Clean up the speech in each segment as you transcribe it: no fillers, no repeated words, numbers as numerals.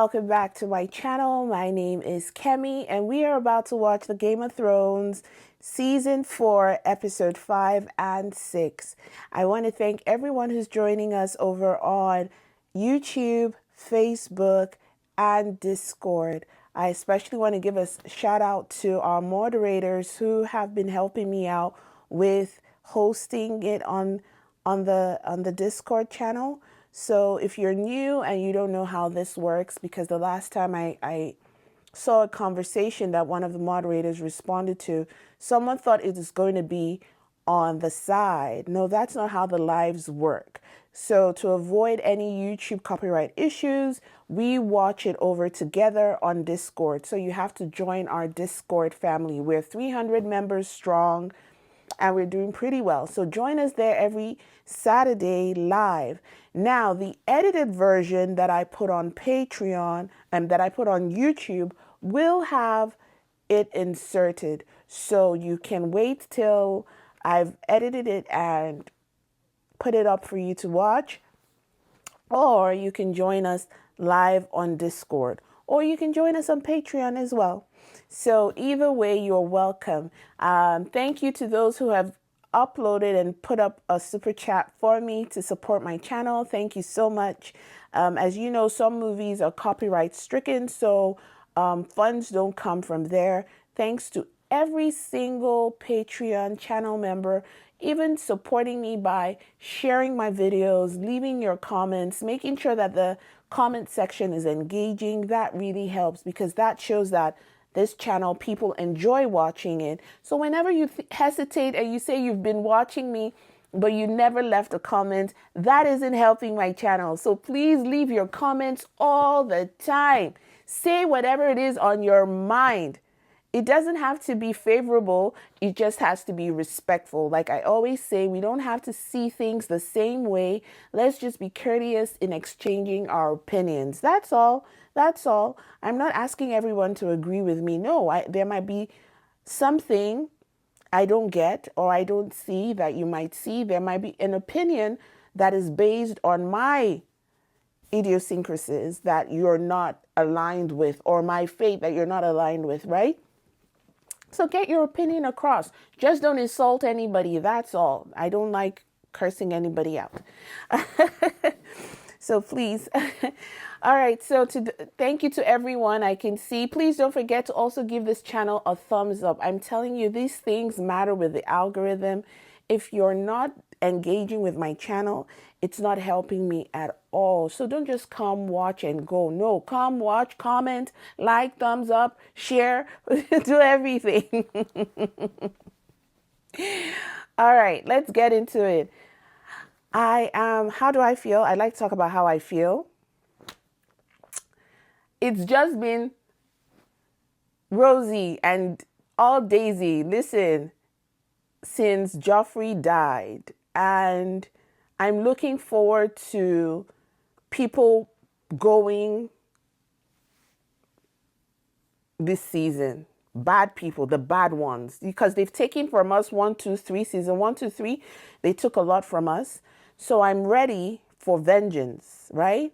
welcome back to my channel. My name is Kemi and we are about to watch the Game of Thrones Season 4, Episode 5 and 6. I want to thank everyone who's joining us over on YouTube, Facebook, and Discord. I especially want to give a shout out to our moderators who have been helping me out with hosting it on the Discord channel. So if you're new and you don't know how this works, because the last time I saw a conversation that one of the moderators responded to, someone thought it was going to be on the side. No, that's not how the lives work. So to avoid any YouTube copyright issues, we watch it over together on Discord. So you have to join our Discord family. We're 300 members strong and we're doing pretty well. So join us there every Saturday live. Now, the edited version that I put on Patreon and that I put on YouTube will have it inserted. So you can wait till I've edited it and put it up for you to watch. Or you can join us live on Discord. Or you can join us on Patreon as well. So either way, you're welcome. Thank you to those who have uploaded and put up a super chat for me to support my channel. Thank you so much. As you know, some movies are copyright stricken, so funds don't come from there. Thanks to every single Patreon channel member, even supporting me by sharing my videos, leaving your comments, making sure that the comment section is engaging. That really helps because that shows that this channel, people enjoy watching it. So whenever you hesitate and you say you've been watching me, but you never left a comment, that isn't helping my channel. So please leave your comments all the time. Say whatever it is on your mind. It doesn't have to be favorable. It just has to be respectful. Like I always say, we don't have to see things the same way. Let's just be courteous in exchanging our opinions. That's all. That's all. I'm not asking everyone to agree with me. No, there might be something I don't get or I don't see that you might see. There might be an opinion that is based on my idiosyncrasies that you're not aligned with, or my faith that you're not aligned with, right? So get your opinion across. Just don't insult anybody. That's all. I don't like cursing anybody out. So please. All right. So thank you to everyone I can see. Please don't forget to also give this channel a thumbs up. I'm telling you, these things matter with the algorithm. If you're not engaging with my channel, it's not helping me at all. So don't just come watch and go. No, come watch, comment, like, thumbs up, share, do everything. All right, let's get into it. How do I feel? I'd like to talk about how I feel. It's just been rosy and all daisy. Listen, since Joffrey died, and I'm looking forward to people going this season. Bad people, the bad ones, because they've taken from us 1, 2, 3, season 1, 2, 3. They took a lot from us. So I'm ready for vengeance, right?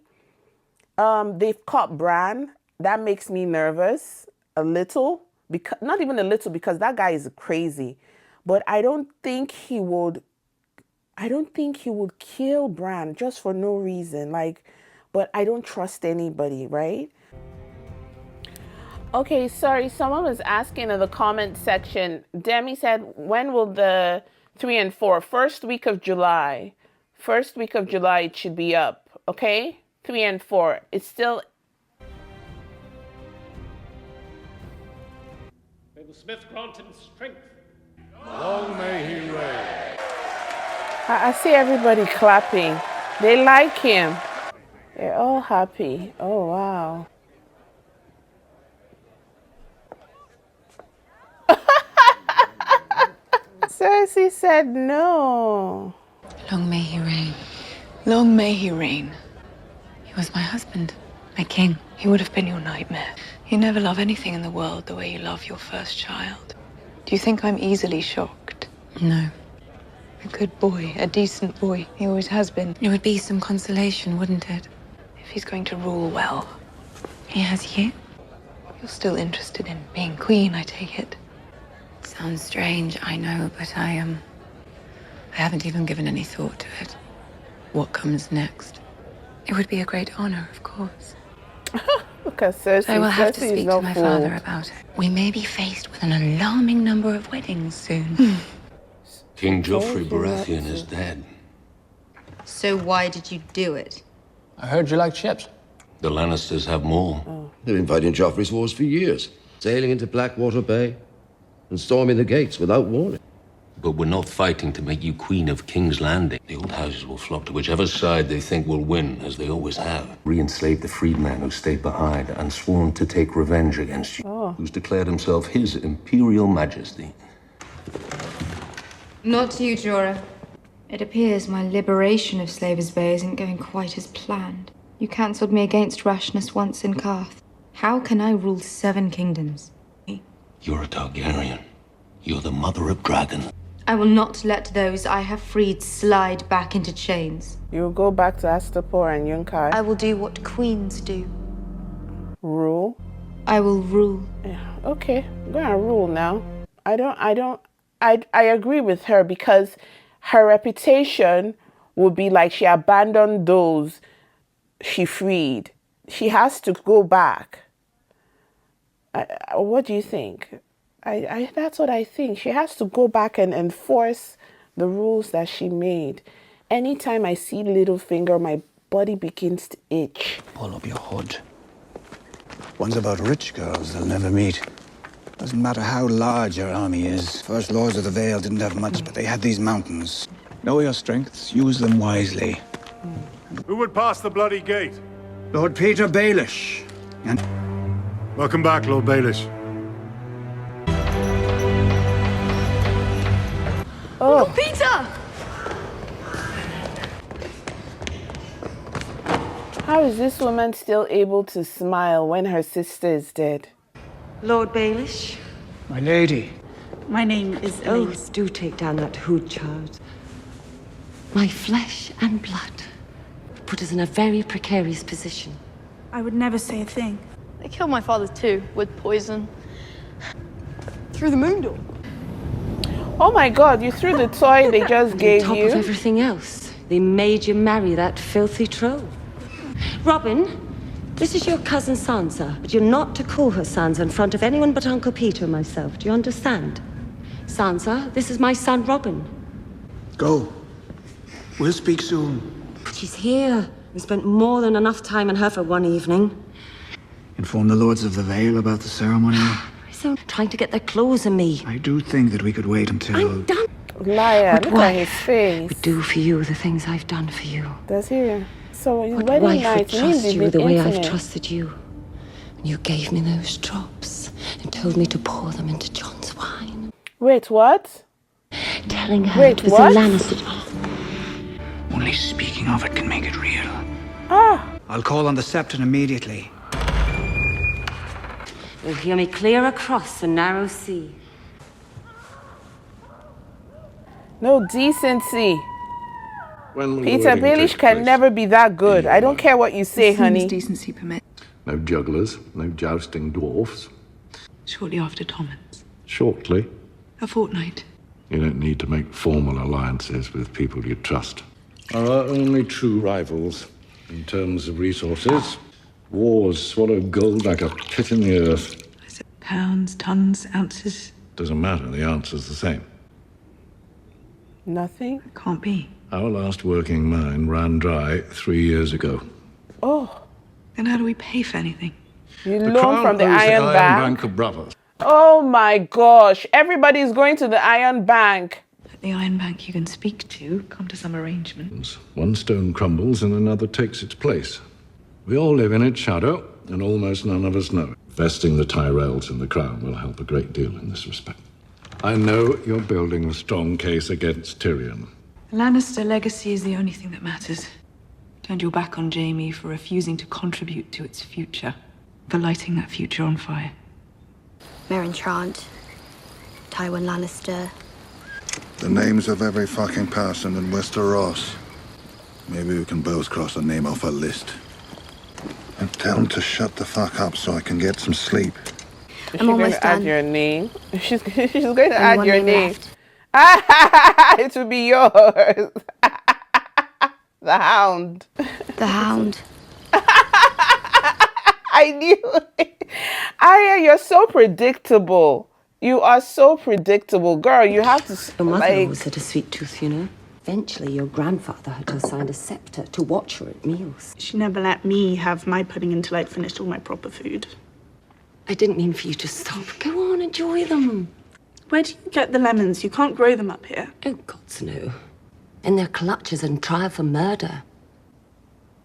They've caught Bran. That makes me nervous a little, because not even a little, because that guy is crazy. But I don't think he would kill Bran just for no reason. But I don't trust anybody, right? Okay, sorry, someone was asking in the comment section. Demi said, when will the 3 and 4? First week of July. First week of July it should be up, okay? 3 and 4. It's still... May the Smith grant him strength. Long may he reign. I see everybody clapping. They like him. They're all happy. Oh, wow. Cersei said no. Long may he reign. Long may he reign. He was my husband, my king. He would have been your nightmare. You never love anything in the world the way you love your first child. Do you think I'm easily shocked? No. A good boy, a decent boy. He always has been. It would be some consolation, wouldn't it? If he's going to rule well. He has you? You're still interested in being queen, I take it. Sounds strange, I know, but I haven't even given any thought to it. What comes next? It would be a great honor, of course. Look at Cersei. So I will have to Cersei is speak to not my fooled. father about it. We may be faced with an alarming number of weddings soon. King Joffrey Told you not Baratheon to. is dead. So why did you do it? I heard you like ships. The Lannisters have more. They've been fighting Joffrey's wars for years, sailing into Blackwater Bay and storming the gates without warning. But we're not fighting to make you Queen of King's Landing. The old houses will flock to whichever side they think will win, as they always have. Re-enslave the freedman who stayed behind and sworn to take revenge against you, who's declared himself his Imperial Majesty. Not to you, Jorah. It appears my liberation of Slaver's Bay isn't going quite as planned. You cancelled me against rashness once in Karth. How can I rule 7 kingdoms? You're a Targaryen. You're the mother of dragons. I will not let those I have freed slide back into chains. You'll go back to Astapor and Yunkai. I will do what queens do. Rule. I will rule. Yeah, okay, I'm gonna rule now. I agree with her because her reputation would be like she abandoned those she freed. She has to go back. What do you think? That's what I think. She has to go back and enforce the rules that she made. Anytime I see Littlefinger, my body begins to itch. Pull up your hood. One's about rich girls they'll never meet. Doesn't matter how large your army is. First Lords of the Vale didn't have much, but they had these mountains. Know your strengths, use them wisely. Who would pass the bloody gate? Lord Peter Baelish. And Welcome back, Lord Baelish. Oh, Peter! how is this woman still able to smile when her sister is dead? Lord Baelish, my lady. my name is Elise. Do take down that hood, child. My flesh and blood put us in a very precarious position. I would never say a thing. They killed my father too, with poison. Through the moon door. Oh my God, you threw the toy they just gave On top you? of everything else, they made you marry that filthy troll. Robin, this is your cousin Sansa, but you're not to call her Sansa in front of anyone but Uncle Peter and myself. Do you understand? Sansa, this is my son Robin. Go. We'll speak soon. She's here. We spent more than enough time on her for one evening. Inform the Lords of the Vale about the ceremony. So trying to get their claws on me. I do think that we could wait until... I'm done. Liar, What look at wife his face. would do for you the things I've done for you? Does he? So What wedding wife night would means trust you've you been the way I've intimate. trusted you? When you gave me those drops and told me to pour them into John's wine. Wait, what? Telling her Wait, it was what? a Lannister. Only speaking of it can make it real. Ah, I'll call on the Septon immediately. You'll hear me clear across the narrow sea. no decency. When will the Peter wedding Baelish take can place? never be that good. I don't care what you say, honey. Decency permit. No jugglers, no jousting dwarfs. Shortly after Thomas. Shortly. A fortnight. You don't need to make formal alliances with people you trust. There are only true rivals in terms of resources. Wars swallow gold like a pit in the earth. Is it pounds, tons, ounces? Doesn't matter, the answer's the same. Nothing? It can't be. Our last working mine ran dry 3 years ago. Oh, Then how do we pay for anything? you The loan Crown from the owes Iron Bank? Bank of Brothers. Oh my gosh, everybody's going to the Iron Bank. At the Iron Bank you can speak to, come to some arrangement. One stone crumbles and another takes its place. We all live in its shadow, and almost none of us know it. Vesting the Tyrells in the Crown will help a great deal in this respect. I know you're building a strong case against Tyrion. The Lannister legacy is the only thing that matters. Turned your back on Jaime for refusing to contribute to its future. For lighting that future on fire. Meryn Trant, Tywin Lannister. The names of every fucking person in Westeros. Maybe we can both cross a name off a list. And tell them to shut the fuck up so I can get some sleep. Is I'm she going almost to add done. your name? She's going to Only add one your name name. left. It will be yours. The Hound. The Hound. I knew it. Arya, you're so predictable. You are so predictable. Girl, you have to, Your mother like... always had a sweet tooth, you know. Eventually, your grandfather had her assigned a scepter to watch her at meals. She never let me have my pudding until I'd finished all my proper food. I didn't mean for you to stop. Go on, enjoy them. Where do you get the lemons? You can't grow them up here. Oh, gods, no. In their clutches and trial for murder.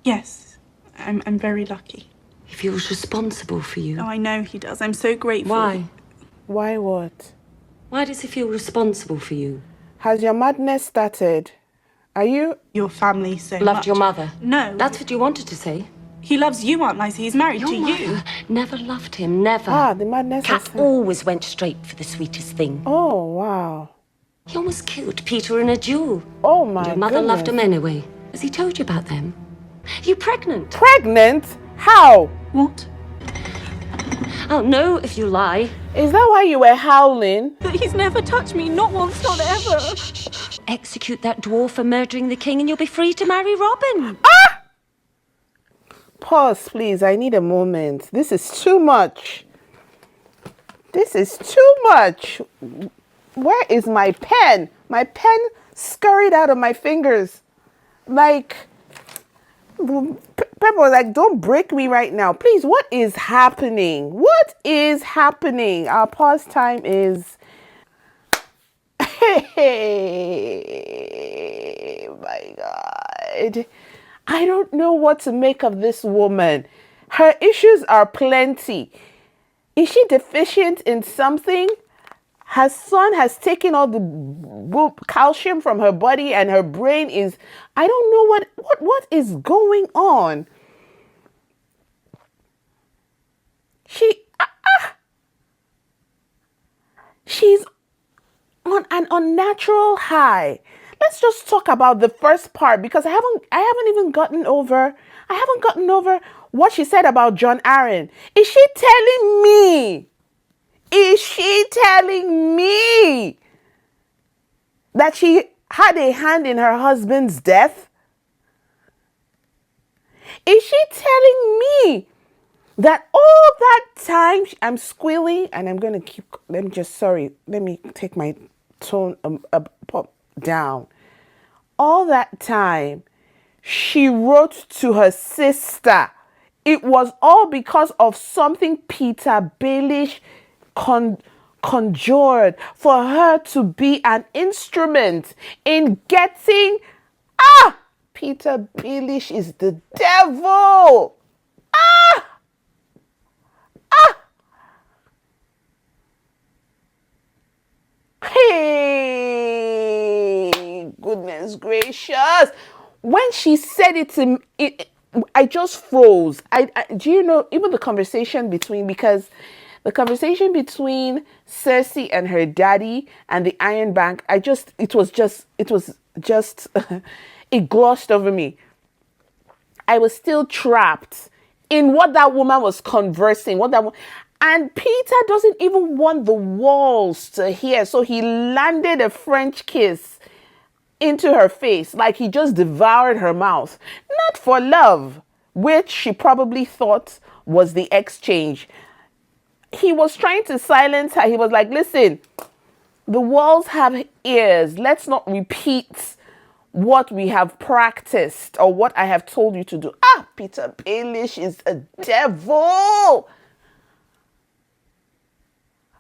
Yes, I'm very lucky. He feels responsible for you. Oh, I know he does. I'm so grateful. Why? Why what? Why does he feel responsible for you? Has your madness started? Are you... Your family so Loved much. your mother? No. That's what you wanted to say. He loves you, Aunt Lysa. He's married Your to mother you. never loved him, never. Ah, the madness Cat is... always went straight for the sweetest thing. Oh, wow. He almost killed Peter in a duel. Oh, my And your mother loved him goodness. anyway. Has he told you about them? You pregnant? Pregnant? How? What? I'll know if you lie. Is that why you were howling? But he's never touched me. Not once, not ever. Execute that dwarf for murdering the king and you'll be free to marry Robin. Ah! Pause, please. I need a moment. This is too much. This is too much. Where is my pen? My pen scurried out of my fingers. Like, Pepper was like, don't break me right now. Please, what is happening? What is happening? Our pause time is... Hey, my God. I don't know what to make of this woman. Her issues are plenty. Is she deficient in something? Her son has taken all the calcium from her body and her brain is... I don't know what is going on. She's on an unnatural high. Let's just talk about the first part because I haven't even gotten over what she said about John Arryn. Is she telling me? Is she telling me that she had a hand in her husband's death? Is she telling me that all that time I'm squealing and I'm going to keep, let me take my tone down. All that time she wrote to her sister. It was all because of something Peter Baelish conjured for her to be an instrument in getting... Peter Baelish is the devil. Hey, goodness gracious. When she said it to me, I just froze. Do you know, even the conversation between, because the conversation between Cersei and her daddy and the Iron Bank, it was just, it glossed over me. I was still trapped in what that woman was conversing, and Peter doesn't even want the walls to hear, so he landed a French kiss into her face, like he just devoured her mouth. Not for love, which she probably thought was the exchange. He was trying to silence her. He was like, listen, the walls have ears. Let's not repeat what we have practiced or what I have told you to do. Peter Baelish is a devil.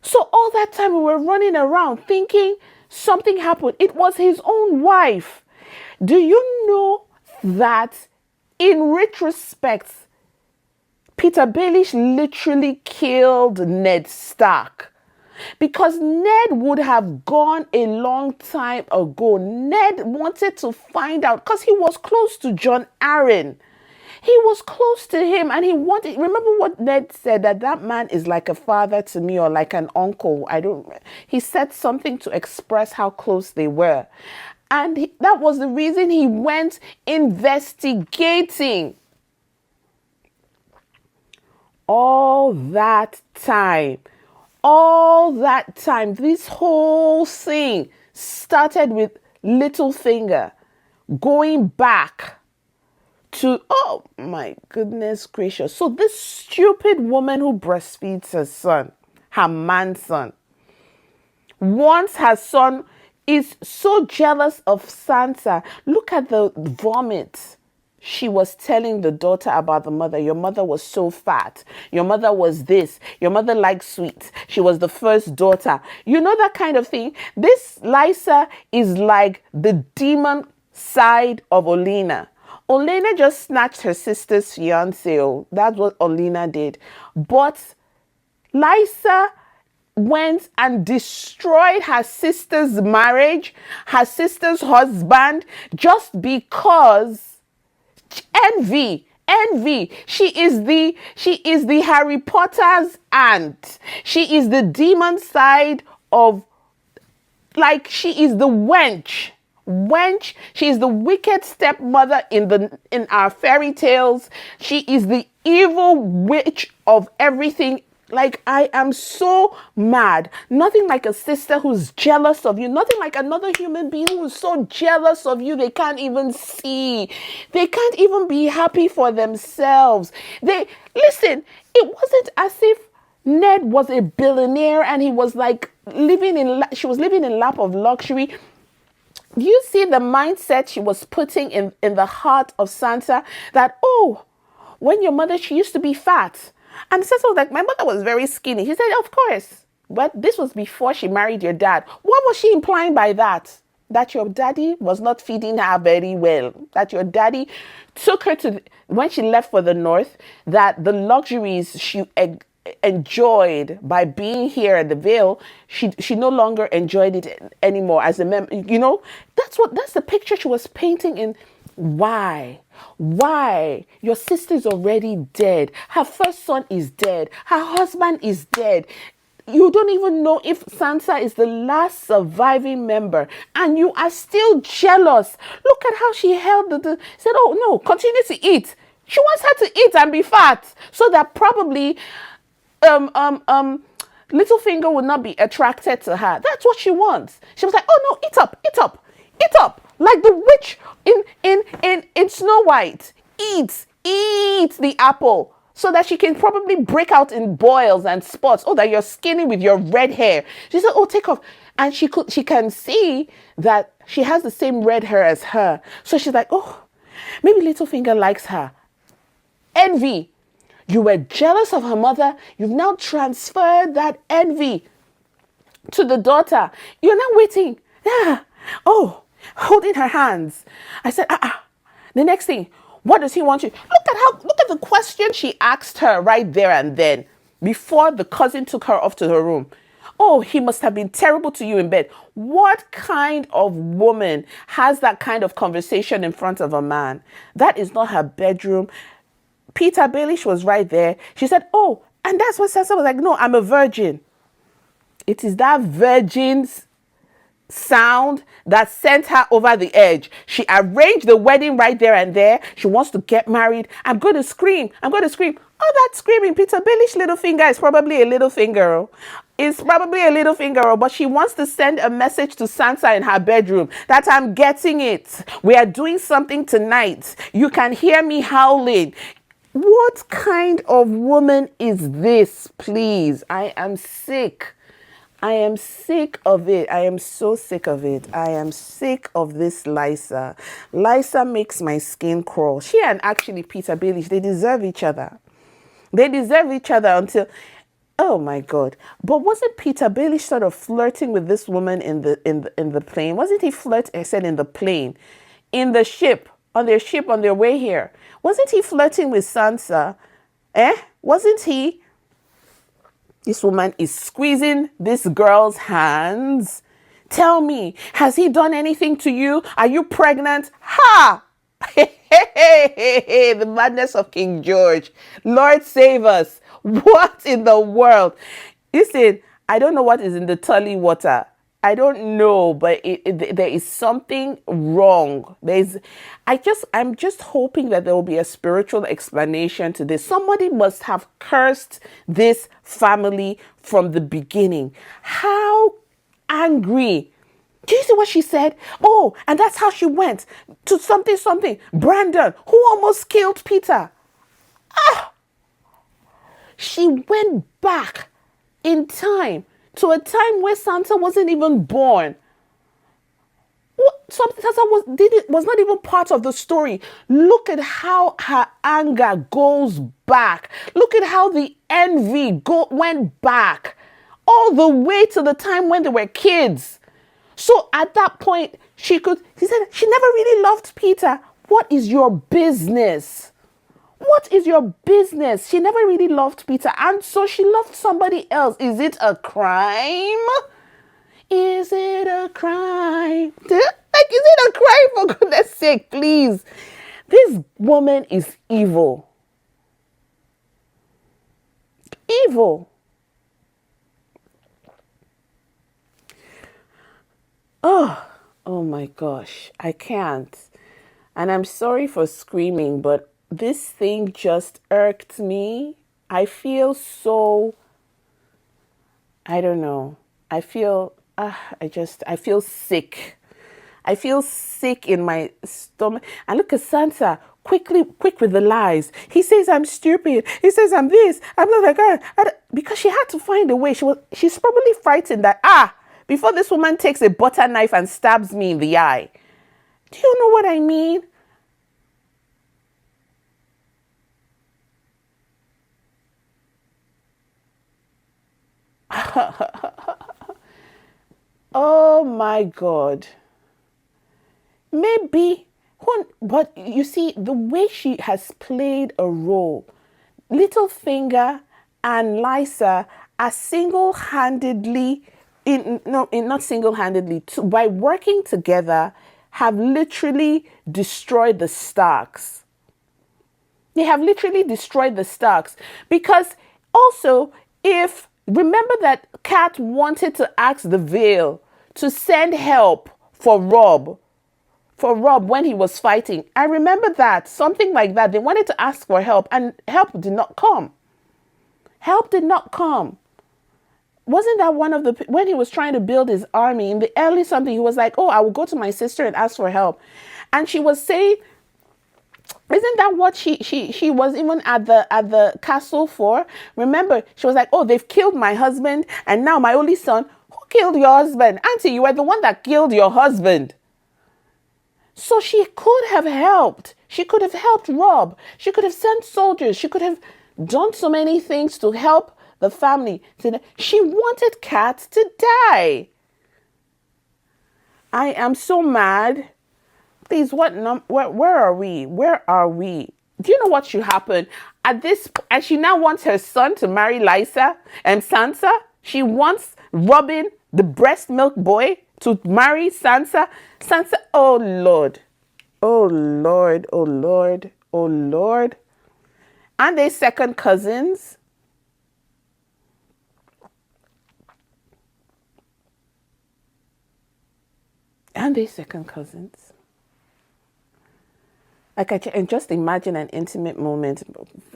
So all that time we were running around thinking something happened. It was his own wife. Do you know that in retrospect, Peter Baelish literally killed Ned Stark? Because Ned would have gone a long time ago. Ned wanted to find out because he was close to John Arryn. He was close to him and he wanted, remember what Ned said, that man is like a father to me or like an uncle. He said something to express how close they were. And that was the reason he went investigating. all that time, this whole thing started with Littlefinger going back to, oh my goodness gracious. So this stupid woman who breastfeeds her son, her manson, once her son is so jealous of Sansa. Look at the vomit she was telling the daughter about the mother. Your mother was so fat. Your mother was this. Your mother liked sweets. She was the first daughter. You know, that kind of thing. This Lysa is like the demon side of Olenna. Olenna just snatched her sister's fiance. Oh, that's what Olenna did. But Lysa went and destroyed her sister's marriage, her sister's husband, just because envy. She is the Harry Potter's aunt. She is the demon side of, like, she is the wench. She is the wicked stepmother in our fairy tales. She is the evil witch of everything. Like, I am so mad. Nothing like a sister who's jealous of you. Nothing like another human being who is so jealous of you they can't even see. They can't even be happy for themselves. Listen, it wasn't as if Ned was a billionaire and he was like she was living in lap of luxury. Do you see the mindset she was putting in the heart of Sansa? That, oh, when your mother, she used to be fat. And Sansa was like, my mother was very skinny. He said, of course. But this was before she married your dad. What was she implying by that? That your daddy was not feeding her very well. That your daddy took her to, when she left for the north, that the luxuries she enjoyed by being here at the Vale, she no longer enjoyed it anymore as a member. You know, that's the picture she was painting in. Why? Your sister's already dead. Her first son is dead. Her husband is dead. You don't even know if Sansa is the last surviving member, and you are still jealous. Look at how she held said, oh no, continue to eat. She wants her to eat and be fat so that probably Littlefinger would not be attracted to her. That's what she wants. She was like, oh no, eat up. Like the witch in Snow White. Eat the apple so that she can probably break out in boils and spots. Oh, that you're skinny with your red hair. She said, oh, take off. And she can see that she has the same red hair as her. So she's like, oh, maybe Littlefinger likes her. Envy. You were jealous of her mother. You've now transferred that envy to the daughter. You're now waiting. Yeah. Oh, holding her hands. I said, The next thing, what does he want you? Look at the question she asked her right there and then, before the cousin took her off to her room. Oh, he must have been terrible to you in bed. What kind of woman has that kind of conversation in front of a man? That is not her bedroom. Peter Baelish was right there. She said, oh, and that's what Sansa was like, no, I'm a virgin. It is that virgin's sound that sent her over the edge. She arranged the wedding right there and there. She wants to get married. I'm going to scream. Oh, that screaming. Peter Baelish Littlefinger is probably a Littlefinger. But she wants to send a message to Sansa in her bedroom that I'm getting it. We are doing something tonight. You can hear me howling. What kind of woman is this, please? I am sick. I am sick of it. I am so sick of it. I am sick of this Lysa. Lysa makes my skin crawl. She and actually Peter Baelish, they deserve each other. They deserve each other until, oh my God. But wasn't Peter Baelish sort of flirting with this woman in the plane? Wasn't he flirting? I said in the plane, in the ship, on their way here. Wasn't he flirting with Sansa? Wasn't he? This woman is squeezing this girl's hands. Tell me, has he done anything to you? Are you pregnant? Ha! The madness of King George. Lord save us. What in the world? Listen, I don't know what is in the Tully water. I don't know, but there is something wrong. I'm just hoping that there will be a spiritual explanation to this. Somebody must have cursed this family from the beginning. How angry. Do you see what she said? Oh, and that's how she went to something. Brandon, who almost killed Peter. She went back in time to a time where Sansa wasn't even born. Sansa was not even part of the story. Look at how her anger goes back. Look at how the envy went back all the way to the time when they were kids. So at that point, she said she never really loved Peter. What is your business? What is your business? She never really loved Peter, and so she loved somebody else. Is it a crime? Is it a crime? Like, is it a crime, for goodness sake, please? This woman is evil. Evil. Oh my gosh, I can't. And I'm sorry for screaming, but this thing just irked me. I feel so, I don't know. I feel sick. I feel sick in my stomach. And look at Sansa, quick with the lies. He says I'm stupid. He says I'm this. I'm not like that. Because she had to find a way. She's probably frightened that, before this woman takes a butter knife and stabs me in the eye. Do you know what I mean? Oh my God. Maybe, but you see, the way she has played a role, Littlefinger and Lysa are single-handedly, not single-handedly, by working together, have literally destroyed the Starks. They have literally destroyed the Starks. Because also, remember that Kat wanted to ask the Vale to send help for Robb when he was fighting. I remember that, something like that. They wanted to ask for help, and help did not come. Help did not come. Wasn't that when he was trying to build his army in the early something, he was like, oh, I will go to my sister and ask for help. And she was saying, isn't that what she was even at the castle for? Remember, she was like, oh, they've killed my husband, and now my only son. Who killed your husband? Auntie, you were the one that killed your husband. So she could have helped. She could have helped Robb. She could have sent soldiers. She could have done so many things to help the family. She wanted Kat to die. I am so mad. Please, where are we? Where are we? Do you know what should happen? And she now wants her son to marry Lysa and Sansa. She wants Robin, the breast milk boy, to marry Sansa. Sansa, oh Lord. Oh Lord, oh Lord, oh Lord. And they second cousins. And they second cousins. Like, I can just imagine an intimate moment.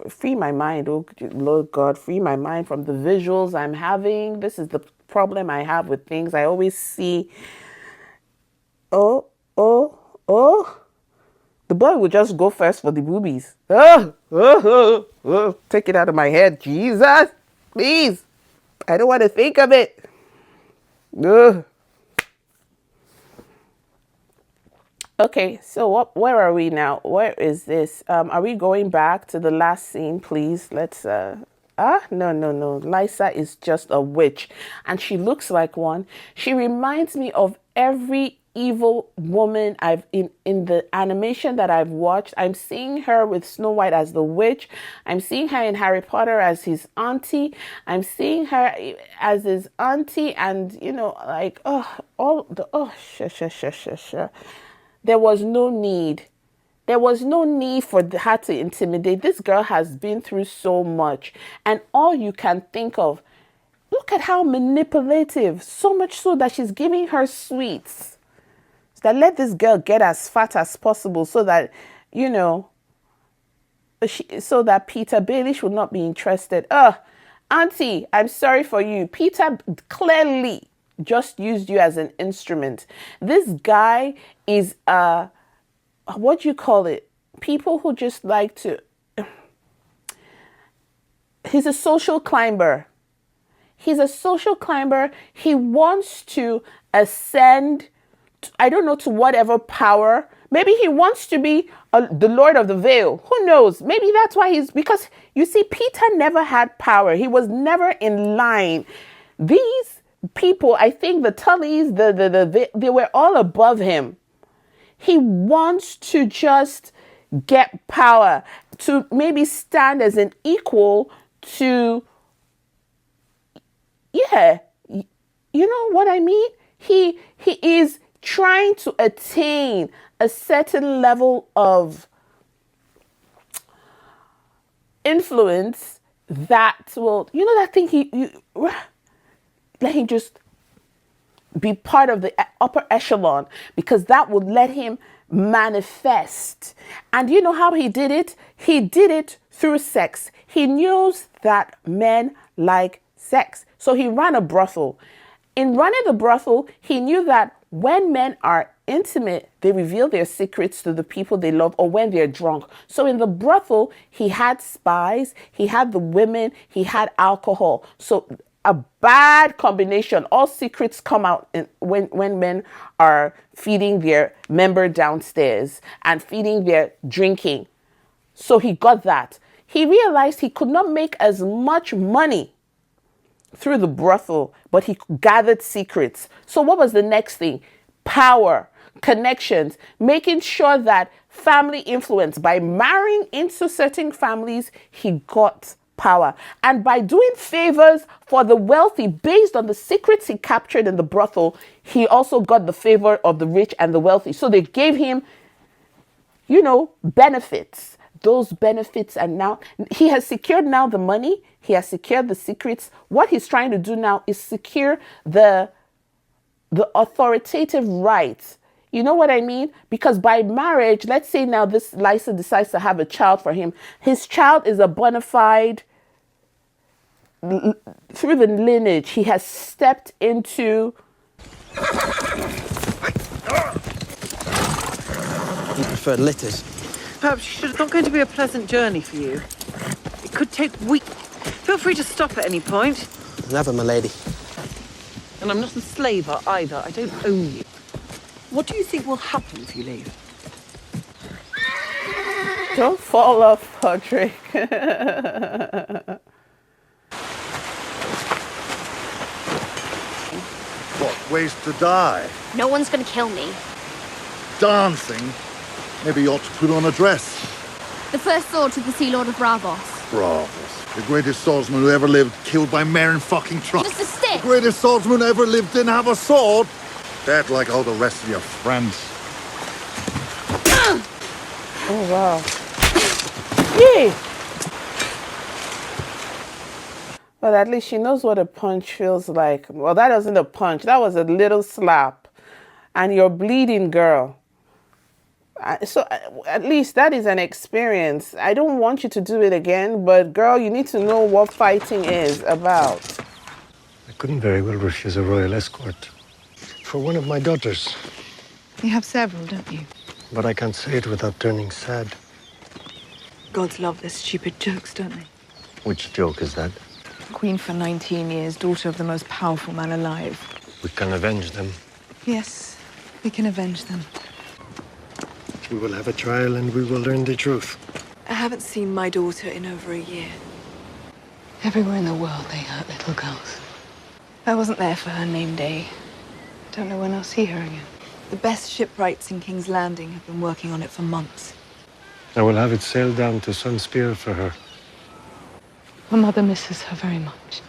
Free my mind, oh Lord God, free my mind from the visuals I'm having. This is the problem I have with things. I always see, oh. The boy would just go first for the boobies. Take it out of my head, Jesus, please. I don't want to think of it. Ugh. Okay, so where are we now? Where is this? Are we going back to the last scene, please? Let's, no. Lysa is just a witch, and she looks like one. She reminds me of every evil woman in the animation that I've watched. I'm seeing her with Snow White as the witch. I'm seeing her in Harry Potter as his auntie. I'm seeing her as his auntie, and, like, There was no need. There was no need for her to intimidate. This girl has been through so much. And all you can think of, Look at how manipulative. So much so that she's giving her sweets. So that let this girl get as fat as possible so that, you know, so that Peter Baelish would not be interested. Auntie, I'm sorry for you. Peter clearly just used you as an instrument. This guy is what do you call it? People who just like to. He's a social climber. He's a social climber. He wants to ascend, I don't know, to whatever power. Maybe he wants to be the Lord of the Vale. Who knows? Maybe that's why because you see, Peter never had power. He was never in line. These people, I think the Tullys, they were all above him. He wants to just get power, to maybe stand as an equal to, yeah, you know what I mean? He is trying to attain a certain level of influence that will, you know, that thing let him just be part of the upper echelon, because that would let him manifest. And you know how he did it? He did it through sex. He knows that men like sex. So he ran a brothel. In running the brothel, he knew that when men are intimate, they reveal their secrets to the people they love, or when they're drunk. So in the brothel, he had spies, he had the women, he had alcohol. So a bad combination. All secrets come out when men are feeding their member downstairs and feeding their drinking. So he got that. He realized he could not make as much money through the brothel, but he gathered secrets. So what was the next thing? Power, connections, making sure that family influence. By marrying into certain families, he got power. And by doing favors for the wealthy based on the secrets he captured in the brothel, he also got the favor of the rich and the wealthy. So they gave him, you know, benefits. Those benefits, and now he has secured now the money, he has secured the secrets. What he's trying to do now is secure the authoritative rights. You know what I mean? Because by marriage, let's say now this Lysa decides to have a child for him. His child is a bona fide, through the lineage, he has stepped into. You prefer litters? Perhaps it's not going to be a pleasant journey for you. It could take weeks. Feel free to stop at any point. Never, my lady. And I'm not a slaver either. I don't own you. What do you think will happen if you leave? Don't fall off, Podrick. What, ways to die? No one's gonna kill me. Dancing? Maybe you ought to put on a dress. The first sword to the Sea Lord of Bravos. Bravos. The greatest swordsman who ever lived, killed by Meryn fucking Trump. Just a stick! The greatest swordsman who ever lived didn't have a sword. Dead like all the rest of your friends. Oh, wow. Yay! But at least she knows what a punch feels like. Well, that wasn't a punch. That was a little slap. And you're bleeding, girl. So at least that is an experience. I don't want you to do it again, but girl, you need to know what fighting is about. I couldn't very well refuse a royal escort for one of my daughters. You have several, don't you? But I can't say it without turning sad. Gods love their stupid jokes, don't they? Which joke is that? Queen for 19 years, daughter of the most powerful man alive. We can avenge them. Yes, we can avenge them. We will have a trial and we will learn the truth. I haven't seen my daughter in over a year. Everywhere in the world they hurt little girls. I wasn't there for her name day. Don't know when I'll see her again. The best shipwrights in King's Landing have been working on it for months. I will have it sailed down to Sunspear for her. My mother misses her very much.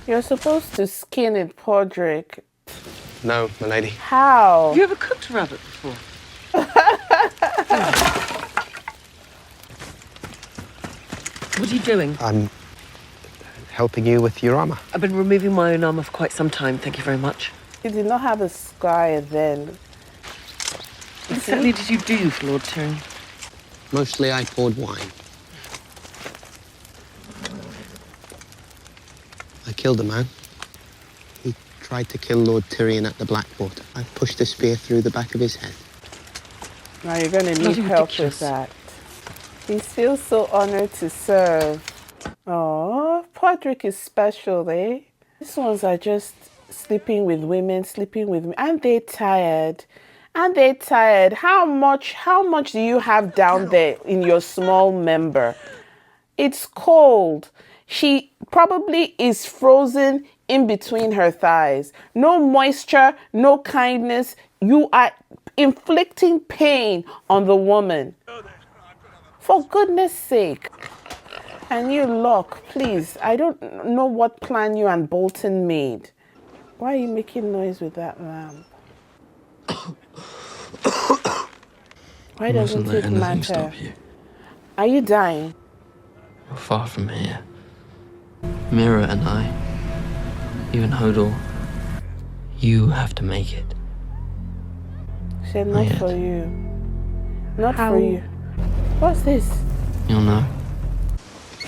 You're supposed to skin it, Podrick. No, my lady. How? Have you ever cooked rabbit before? What are you doing? I'm helping you with your armor. I've been removing my own armor for quite some time, thank you very much. He did not have a scar then. What exactly did you do for Lord Tyrion? Mostly I poured wine. I killed a man. He tried to kill Lord Tyrion at the Blackwater. I pushed a spear through the back of his head. Now you're going to need help with that. He feels so honored to serve. Oh, Podrick is special, eh? These ones are just sleeping with women, sleeping with me. Aren't they tired? Aren't they tired? How much do you have down there in your small member? It's cold. She probably is frozen in between her thighs. No moisture, no kindness. You are inflicting pain on the woman. For goodness sake. And you, Locke, please. I don't know what plan you and Bolton made. Why are you making noise with that lamp? Why doesn't it matter? Are you dying? You're far from here. Mira and I, even Hodor, you have to make it. Said not for you. Not for you. What's this? You'll know.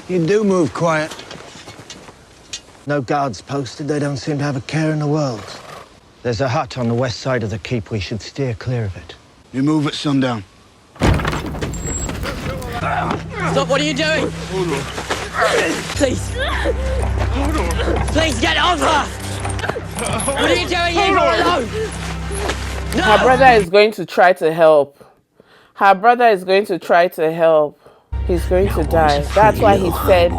You do move quiet. No guards posted. They don't seem to have a care in the world. There's a hut on the west side of the keep. We should steer clear of it. You move at sundown. Stop, what are you doing? Please. Please get off her! What are you doing? Leave her alone! No! Her brother is going to try to help. Her brother is going to try to help. He's going to die. That's why he said,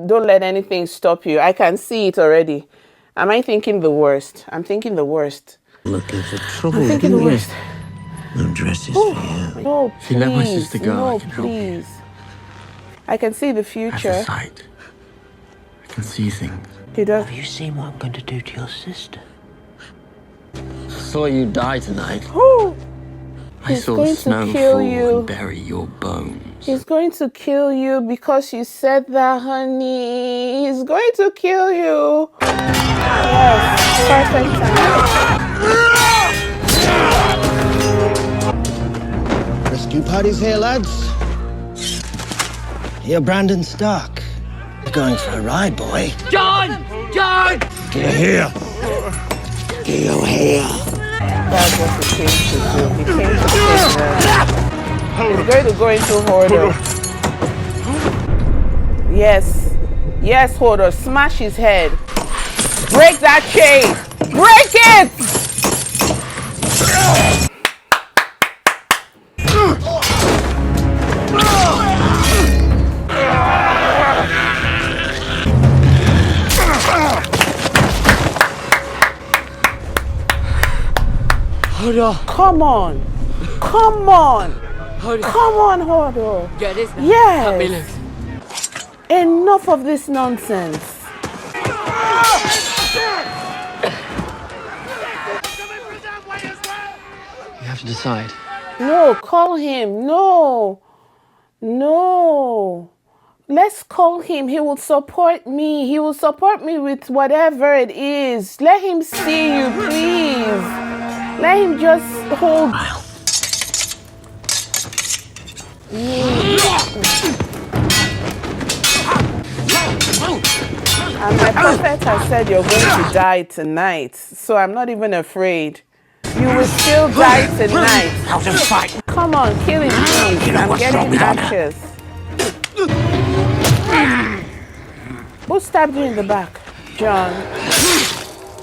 don't let anything stop you. I can see it already. Am I thinking the worst? I'm thinking the worst. Looking for trouble. I'm thinking the worst. No dresses for you. No, If you let my sister go, no, I can help you. please. I can see the As future. a sight, I can see things. He does. Have you seen what I'm going to do to your sister? I saw you die tonight. I He's saw going the to snow kill fall you. and bury your bones. He's going to kill you because you said that, honey. He's going to kill you. Yes, perfect time. Rescue party's here, lads. You're Brandon Stark. You're going for a ride, boy. John! John! Get here. Get here. That's what he came to do. He came to save them. He's going to go into Hodor. Yes. Yes, Hodor. Smash his head. Break that chain. Break it! Hodor. Come on. Come on. Hodor. Come on, Hodor. Get this now. Yes. Let me loose. Enough of this nonsense. You have to decide. No, call him. No. No. Let's call him. He will support me. He will support me with whatever it is. Let him see you, please. Let him just hold. And my prophet has said you're going to die tonight. So I'm not even afraid. You will still die tonight. Out and fight. Come on, kill him, please. I'm getting anxious. Who stabbed you in the back? John.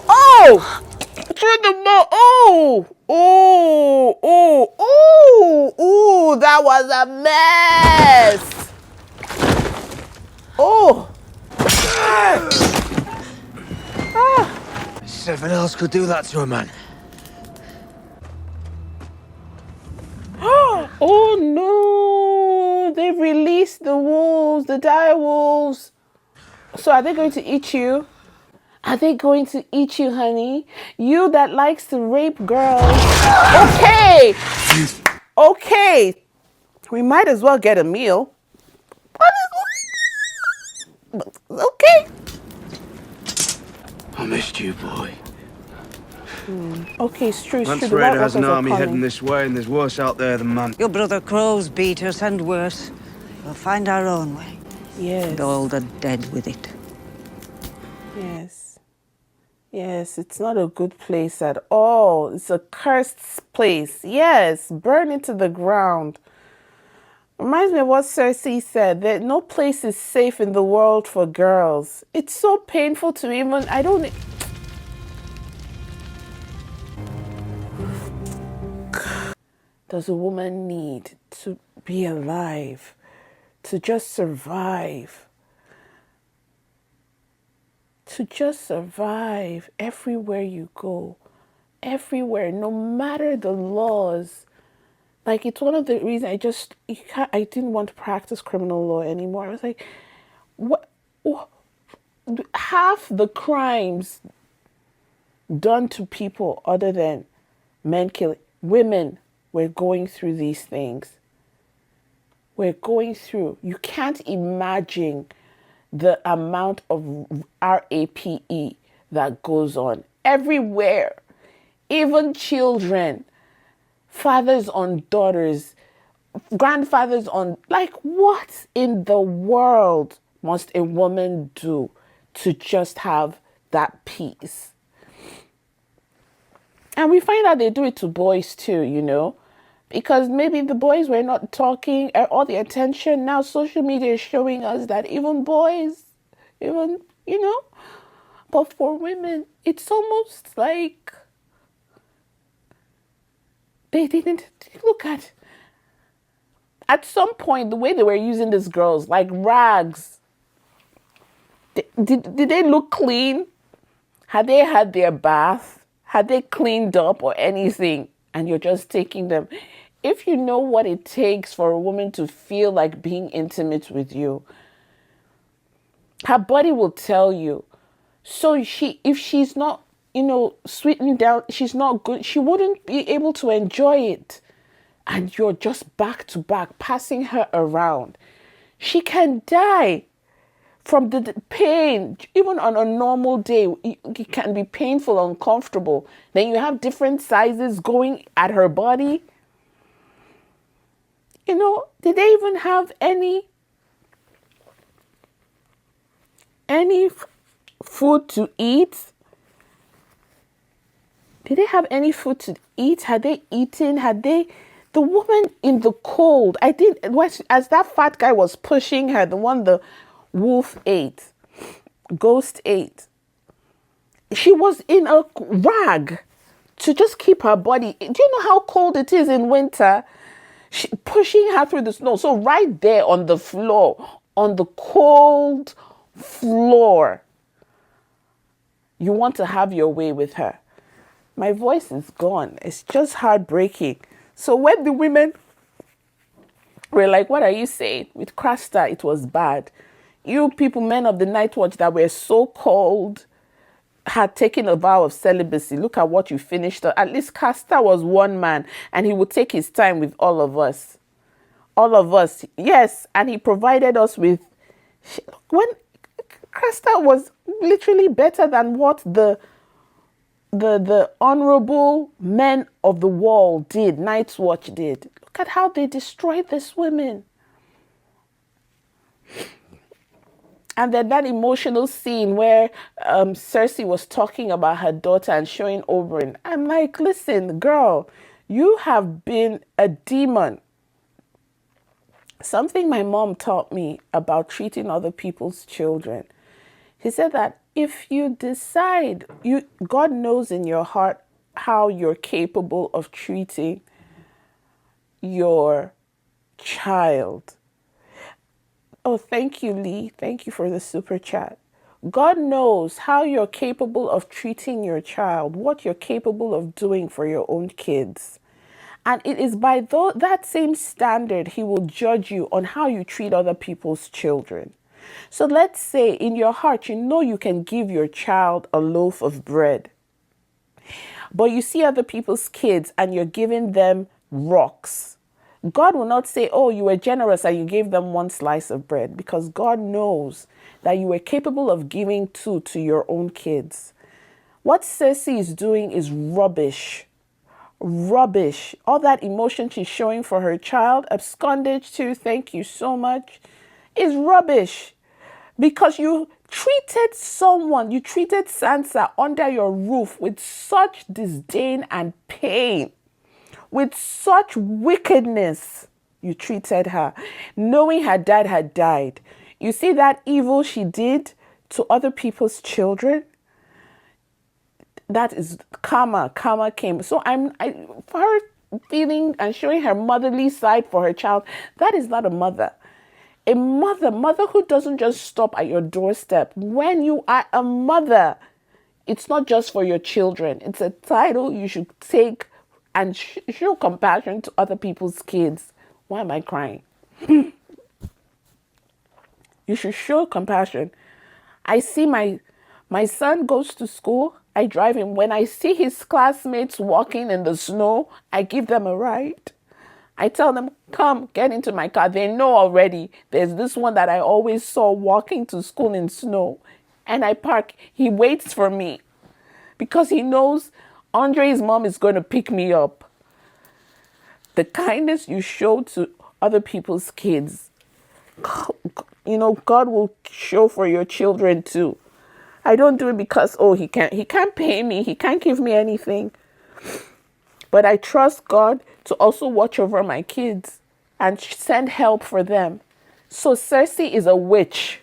Oh! Through the ball. Oh! Oh! Oh! Oh! Oh! That was a mess! Oh! Ah! Something else could do that to a man. Oh no! They've released the wolves, the dire wolves. So are they going to eat you? Are they going to eat you, honey? You that likes to rape girls. Okay! Okay. We might as well get a meal. Okay. I missed you, boy. Okay, it's true, it's true. Mance The White Raider has an Walkers are army heading coming. this way, and there's worse out there than man. Your brother Crows beat us, and worse. We'll find our own way. Yes. And all the dead with it. Yes. Yes, it's not a good place at all. It's a cursed place. Yes, burn it to the ground. Reminds me of what Cersei said, that no place is safe in the world for girls. It's so painful to even, I don't... Does a woman need to be alive, to just survive? To just survive everywhere you go, everywhere, no matter the laws. Like, it's one of the reasons I didn't want to practice criminal law anymore. I was like, what? Half the crimes done to people other than men killing, women were going through these things. We're going through, you can't imagine the amount of RAPE that goes on everywhere. Even children, fathers on daughters, grandfathers on, like, what in the world must a woman do to just have that peace? And we find out they do it to boys too, you know, because maybe the boys were not talking, all the attention. Now social media is showing us that even boys, even, you know, but for women, it's almost like they didn't look at some point, the way they were using these girls, like rags. Did they look clean? Had they had their bath? Had they cleaned up or anything? And you're just taking them. If you know what it takes for a woman to feel like being intimate with you, her body will tell you. So if she's not, you know, sweetened down, she's not good, she wouldn't be able to enjoy it. And you're just back to back, passing her around. She can die from the pain. Even on a normal day, it can be painful, uncomfortable. Then you have different sizes going at her body. You know, did they even have any food to eat? Did they have any food to eat? Had they eaten? The woman in the cold, as that fat guy was pushing her, the one the wolf ate, ghost ate, she was in a rag to just keep her body. Do you know how cold it is in winter? Pushing her through the snow. So right there on the floor, on the cold floor, you want to have your way with her. My voice is gone. It's just heartbreaking. So when the women were like, what are you saying? With Crasta, it was bad. You people, men of the Night Watch that were so cold, had taken a vow of celibacy. Look at what you finished. At least Crasta was one man, and he would take his time with all of us. All of us, yes. And he provided us with, when Crasta was literally better than what the honorable men of the wall did, Night's Watch did. Look at how they destroyed these women. And then that emotional scene where Cersei was talking about her daughter and showing Oberyn. I'm like, listen, girl, you have been a demon. Something my mom taught me about treating other people's children. He said that if you decide, God knows in your heart how you're capable of treating your child. Oh, thank you, Lee. Thank you for the super chat. God knows how you're capable of treating your child, what you're capable of doing for your own kids. And it is by that same standard he will judge you on how you treat other people's children. So let's say in your heart, you know you can give your child a loaf of bread, but you see other people's kids and you're giving them rocks. God will not say, oh, you were generous and you gave them one slice of bread, because God knows that you were capable of giving two to your own kids. What Cersei is doing is rubbish. Rubbish. All that emotion she's showing for her child, abscondage too, thank you so much, is rubbish. Because you treated Sansa under your roof with such disdain and pain, with such wickedness. You treated her, knowing her dad had died. You see that evil she did to other people's children? That is karma. Karma came. So for her feeling and showing her motherly side for her child, that is not a mother. A motherhood doesn't just stop at your doorstep. When you are a mother, it's not just for your children. It's a title you should take and show compassion to other people's kids. Why am I crying? You should show compassion. I see my son goes to school. I drive him. When I see his classmates walking in the snow, I give them a ride. I tell them, come, get into my car. They know already. There's this one that I always saw walking to school in snow. And I park. He waits for me because he knows Andre's mom is going to pick me up. The kindness you show to other people's kids, God will show for your children too. I don't do it because, he can't pay me. He can't give me anything. But I trust God to also watch over my kids and send help for them. So Cersei is a witch.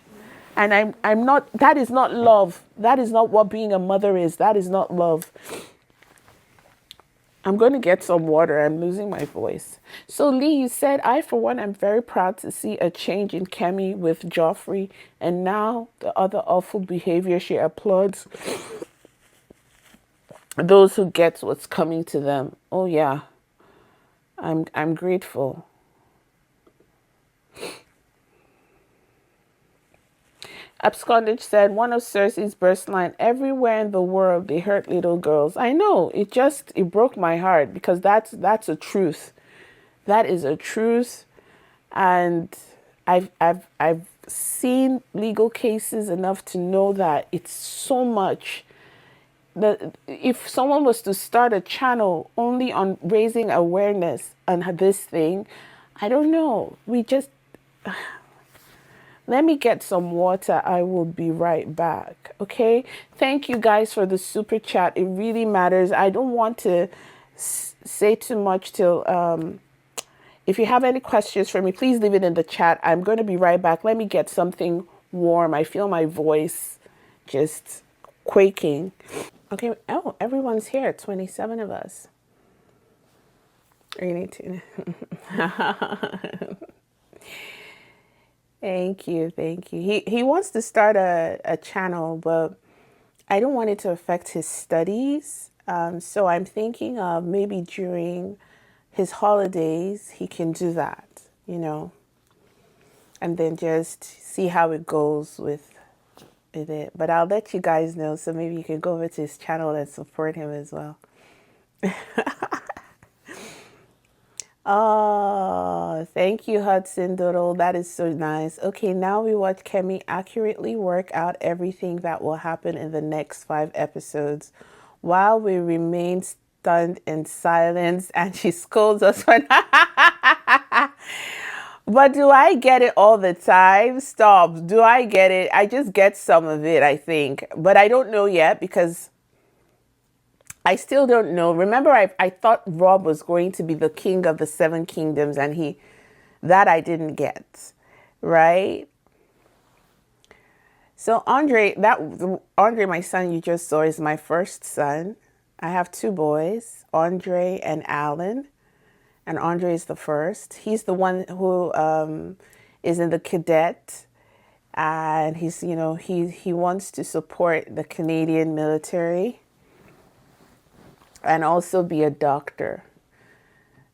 And I'm not, that is not love. That is not what being a mother is. That is not love. I'm going to get some water. I'm losing my voice. So Lee, you said, I, for one, am very proud to see a change in Kemi with Joffrey. And now the other awful behavior she applauds those who get what's coming to them. Oh yeah, I'm grateful. Abscondage said, one of Cersei's burst line, everywhere in the world they hurt little girls. I know, it broke my heart, because that's a truth. That is a truth. And I've seen legal cases enough to know that it's so much. If someone was to start a channel only on raising awareness on this thing, I don't know. Let me get some water. I will be right back. Okay. Thank you guys for the super chat. It really matters. I don't want to say too much till, if you have any questions for me, please leave it in the chat. I'm going to be right back. Let me get something warm. I feel my voice just quaking. Okay. Oh, everyone's here. 27 of us. You need to. Thank you. Thank you. He wants to start a channel, but I don't want it to affect his studies. So I'm thinking of maybe during his holidays, he can do that, and then just see how it goes with it. But I'll let you guys know, so maybe you can go over to his channel and support him as well. Oh, thank you, Hudson Doodle. That is so nice. Okay, now we watch Kemi accurately work out everything that will happen in the next 5 episodes while we remain stunned in silence, and she scolds us for But do I get it all the time? Stop. Do I get it? I just get some of it, I think. But I don't know yet, because I still don't know. Remember, I thought Rob was going to be the king of the 7 kingdoms, and that I didn't get, right? So Andre, my son you just saw, is my first son. I have 2 boys, Andre and Alan, and Andre is the first. He's the one who is in the cadet, and he's, he wants to support the Canadian military and also be a doctor.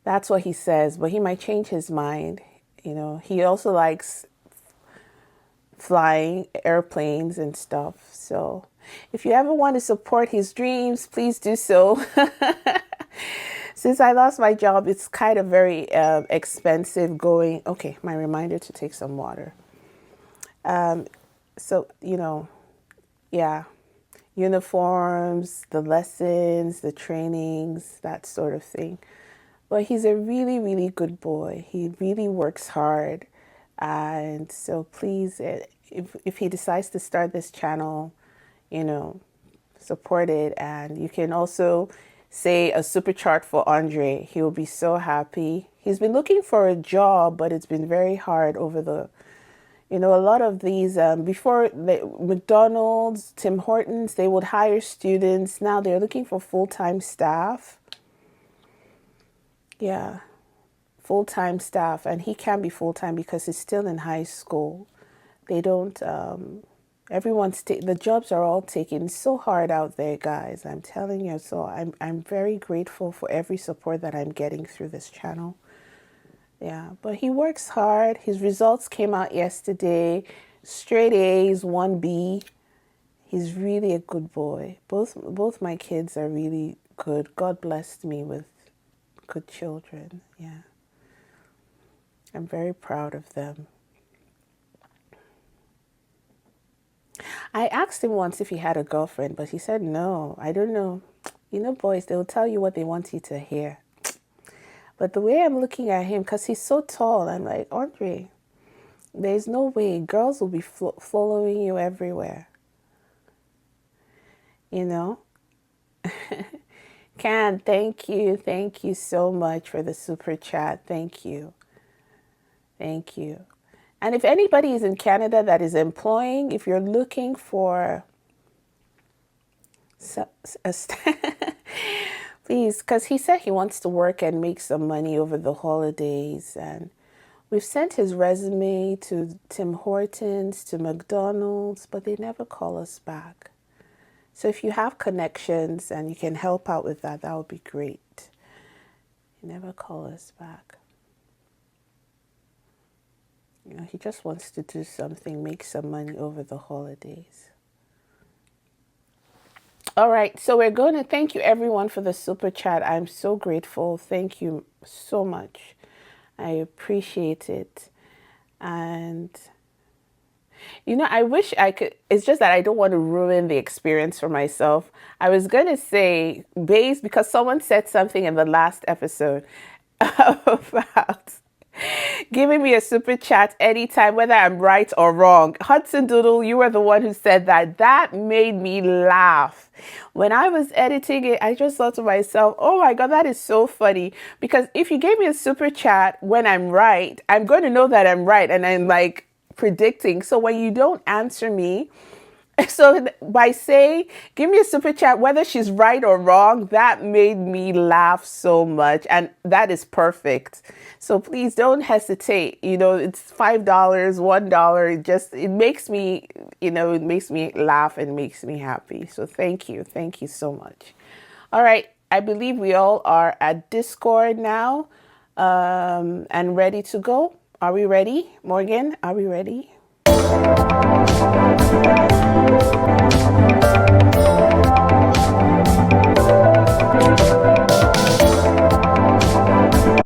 That's what he says, but he might change his mind. He also likes flying airplanes and stuff. So if you ever want to support his dreams, please do so. Since I lost my job, it's kind of very expensive going. Okay, my reminder to take some water. So, you know, yeah, uniforms, the lessons, the trainings, that sort of thing. But he's a really, really good boy. He really works hard. And so please, if he decides to start this channel, you know, support it. And you can also say a super chart for Andre. He will be so happy. He's been looking for a job, but it's been very hard over the, you know, a lot of these, before McDonald's, Tim Hortons, they would hire students. Now they're looking for full-time staff. Yeah, full-time staff. And he can't be full-time because he's still in high school. They don't, the jobs are all taken so hard out there, guys. I'm telling you. So I'm very grateful for every support that I'm getting through this channel. Yeah, but he works hard. His results came out yesterday. Straight A's, 1B. He's really a good boy. Both my kids are really good. God blessed me with good children. Yeah. I'm very proud of them. I asked him once if he had a girlfriend, but he said no. I don't know. You know, boys, they'll tell you what they want you to hear. But the way I'm looking at him, because he's so tall, I'm like, Andre, there's no way. Girls will be following you everywhere. You know? Can, thank you. Thank you so much for the super chat. Thank you. Thank you. And if anybody is in Canada that is employing, if you're looking for please, because he said he wants to work and make some money over the holidays. And we've sent his resume to Tim Hortons, to McDonald's, but they never call us back. So if you have connections and you can help out with that, that would be great. They never call us back. You know, he just wants to do something, make some money over the holidays. All right, so we're going to thank you everyone for the super chat. I'm so grateful. Thank you so much. I appreciate it. And, you know, I wish I could, it's just that I don't want to ruin the experience for myself. I was going to say, because someone said something in the last episode about giving me a super chat anytime, whether I'm right or wrong. Hudson Doodle, you were the one who said that. That made me laugh. When I was editing it, I just thought to myself, oh my God, that is so funny. Because if you gave me a super chat when I'm right, I'm going to know that I'm right. And I'm like predicting. So when you don't answer me, so by saying, give me a super chat, whether she's right or wrong, that made me laugh so much. And that is perfect. So please don't hesitate. You know, it's $5, $1. It makes me, you know, it makes me laugh and makes me happy. So thank you. Thank you so much. All right. I believe we all are at Discord now and ready to go. Are we ready? Morgan, are we ready?